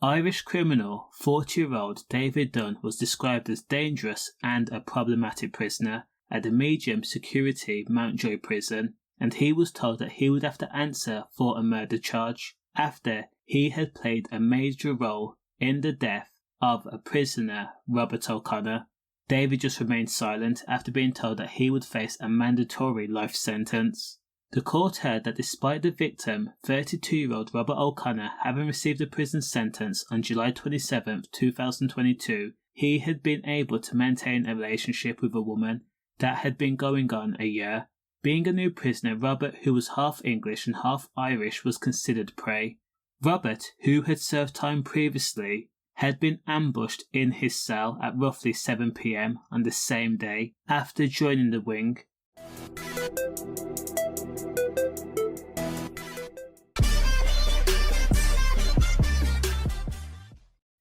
Irish criminal 40-year-old David Dunne was described as dangerous and a problematic prisoner at the medium security Mountjoy Prison, and he was told that he would have to answer for a murder charge after he had played a major role in the death of a prisoner, Robert O'Connor. David just remained silent after being told that he would face a mandatory life sentence. The court heard that despite the victim, 32-year-old Robert O'Connor, having received a prison sentence on July 27, 2022, he had been able to maintain a relationship with a woman that had been going on a year. Being a new prisoner, Robert, who was half English and half Irish, was considered prey. Robert, who had served time previously, had been ambushed in his cell at roughly 7 p.m. on the same day after joining the wing.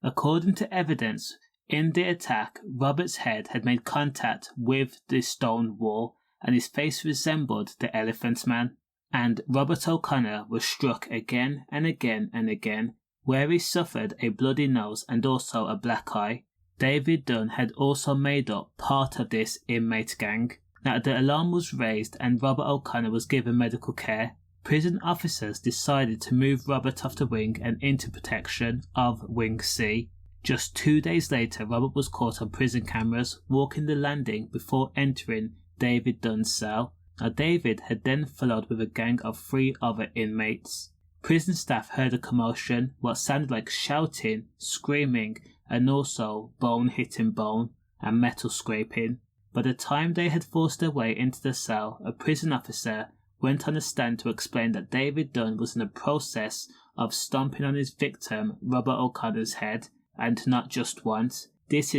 According to evidence, in the attack, Robert's head had made contact with the stone wall and his face resembled the Elephant Man, and Robert O'Connor was struck again and again and again, where he suffered a bloody nose and also a black eye. David Dunne had also made up part of this inmate gang. Now, the alarm was raised and Robert O'Connor was given medical care. Prison officers decided to move Robert off the wing and into protection of Wing C. Just 2 days later, Robert was caught on prison cameras walking the landing before entering David Dunne's cell. Now, David had then followed with a gang of 3 other inmates. Prison staff heard a commotion, what sounded like shouting, screaming, and also bone hitting bone and metal scraping. By the time they had forced their way into the cell, a prison officer went on a stand to explain that David Dunne was in the process of stomping on his victim, Robert O'Connor's head, and not just once. This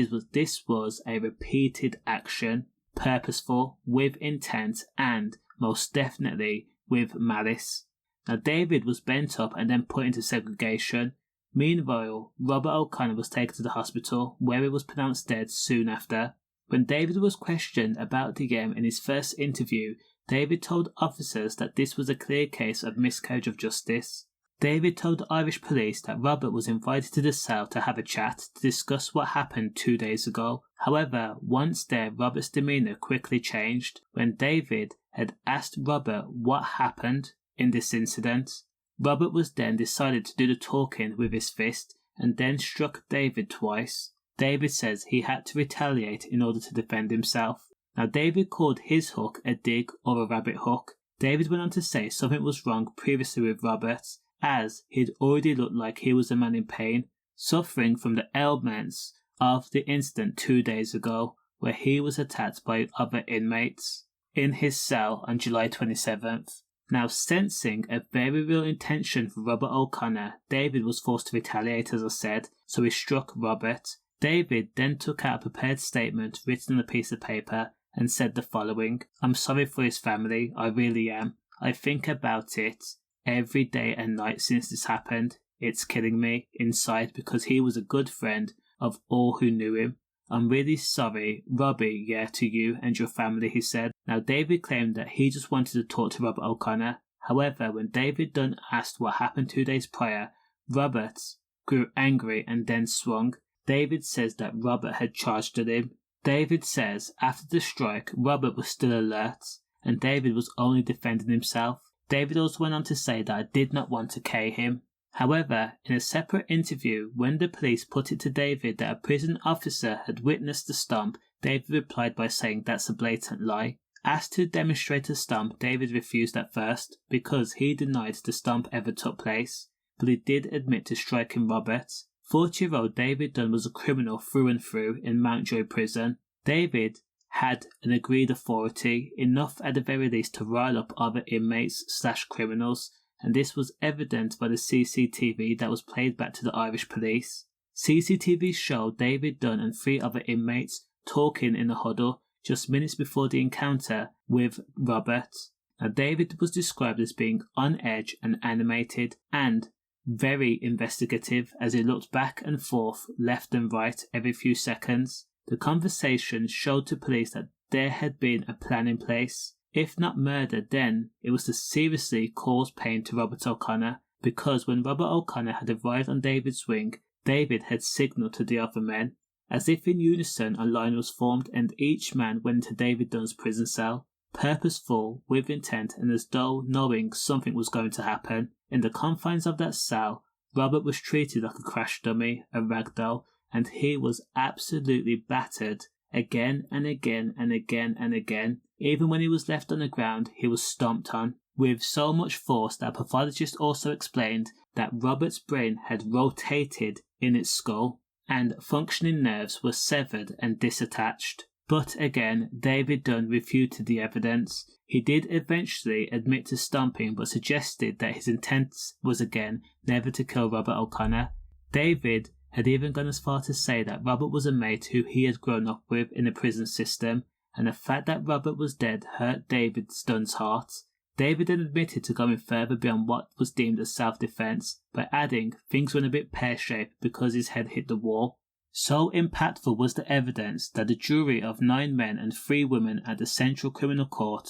was a repeated action, purposeful, with intent, and most definitely with malice. Now, David was bent up and then put into segregation. Meanwhile, Robert O'Connor was taken to the hospital, where he was pronounced dead soon after. When David was questioned about the game in his first interview, David told officers that this was a clear case of miscarriage of justice. David told the Irish police that Robert was invited to the cell to have a chat to discuss what happened 2 days ago. However, once there, Robert's demeanour quickly changed when David had asked Robert what happened in this incident. Robert was then decided to do the talking with his fist and then struck David twice. David says he had to retaliate in order to defend himself. Now, David called his hook a dig or a rabbit hook. David went on to say something was wrong previously with Robert, as he'd already looked like he was a man in pain, suffering from the ailments of the incident 2 days ago, where he was attacked by other inmates in his cell on July 27th. Now, sensing a very real intention for Robert O'Connor, David was forced to retaliate, as I said, so he struck Robert. David then took out a prepared statement written on a piece of paper and said the following: "I'm sorry for his family, I really am. I think about it every day and night since this happened. It's killing me inside because he was a good friend of all who knew him. I'm really sorry, Robbie, to you and your family," he said. Now, David claimed that he just wanted to talk to Robert O'Connor. However, when David Dunne asked what happened 2 days prior, Robert grew angry and then swung. David says that Robert had charged at him. David says after the strike, Robert was still alert, and David was only defending himself. David also went on to say that I did not want to K him. However, in a separate interview, when the police put it to David that a prison officer had witnessed the stomp, David replied by saying that's a blatant lie. Asked to demonstrate a stomp, David refused at first because he denied the stomp ever took place, but he did admit to striking Robert. 40-year-old David Dunne was a criminal through and through in Mountjoy Prison. David had an agreed authority, enough at the very least to rile up other inmates/criminals, and this was evident by the CCTV that was played back to the Irish police. CCTV showed David Dunne and 3 other inmates talking in a huddle just minutes before the encounter with Robert. Now, David was described as being on edge and animated and very investigative as he looked back and forth, left and right every few seconds. The conversation showed to police that there had been a plan in place. If not murder, then it was to seriously cause pain to Robert O'Connor, because when Robert O'Connor had arrived on David's wing, David had signalled to the other men. As if in unison, a line was formed and each man went into David Dunne's prison cell, purposeful, with intent, and as though knowing something was going to happen. In the confines of that cell, Robert was treated like a crash dummy, a ragdoll, and he was absolutely battered again and again and again and again. Even when he was left on the ground, he was stomped on, with so much force that a pathologist also explained that Robert's brain had rotated in its skull, and functioning nerves were severed and disattached. But again, David Dunne refuted the evidence. He did eventually admit to stomping, but suggested that his intent was again never to kill Robert O'Connor. David had even gone as far to say that Robert was a mate who he had grown up with in the prison system, and the fact that Robert was dead hurt David Dunne's heart. David had admitted to going further beyond what was deemed as self-defense, by adding things went a bit pear-shaped because his head hit the wall. So impactful was the evidence that the jury of 9 men and 3 women at the Central Criminal Court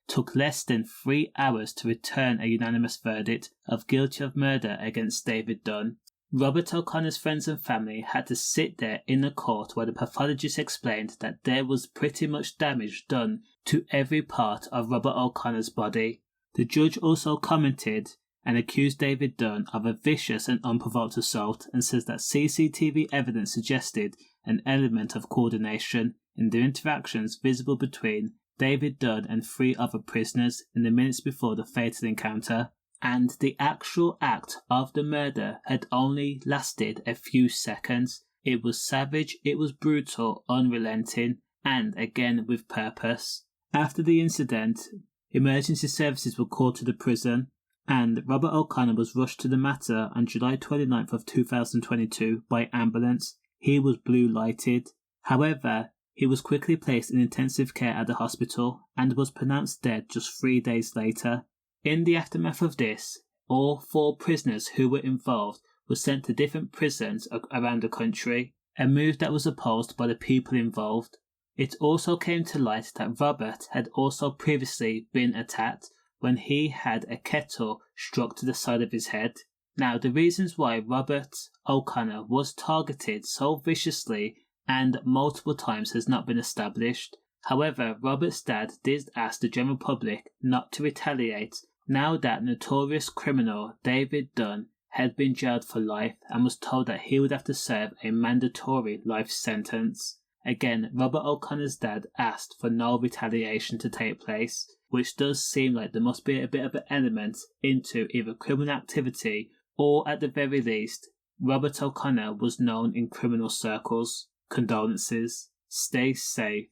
took less than 3 hours to return a unanimous verdict of guilty of murder against David Dunne. Robert O'Connor's friends and family had to sit there in the court where the pathologist explained that there was pretty much damage done to every part of Robert O'Connor's body. The judge also commented and accused David Dunne of a vicious and unprovoked assault, and says that CCTV evidence suggested an element of coordination in the interactions visible between David Dunne and 3 other prisoners in the minutes before the fatal encounter, and the actual act of the murder had only lasted a few seconds. It was savage, it was brutal, unrelenting, and again with purpose. After the incident, emergency services were called to the prison, and Robert O'Connor was rushed to the mater on July 29th of 2022 by ambulance. He was blue lighted. However, he was quickly placed in intensive care at the hospital and was pronounced dead just 3 days later. In the aftermath of this, all 4 prisoners who were involved were sent to different prisons around the country, a move that was opposed by the people involved. It also came to light that Robert had also previously been attacked when he had a kettle struck to the side of his head. Now, the reasons why Robert O'Connor was targeted so viciously and multiple times has not been established. However, Robert's dad did ask the general public not to retaliate now that notorious criminal David Dunne had been jailed for life and was told that he would have to serve a mandatory life sentence. Again, Robert O'Connor's dad asked for no retaliation to take place, which does seem like there must be a bit of an element into either criminal activity or, at the very least, Robert O'Connor was known in criminal circles. Condolences. Stay safe.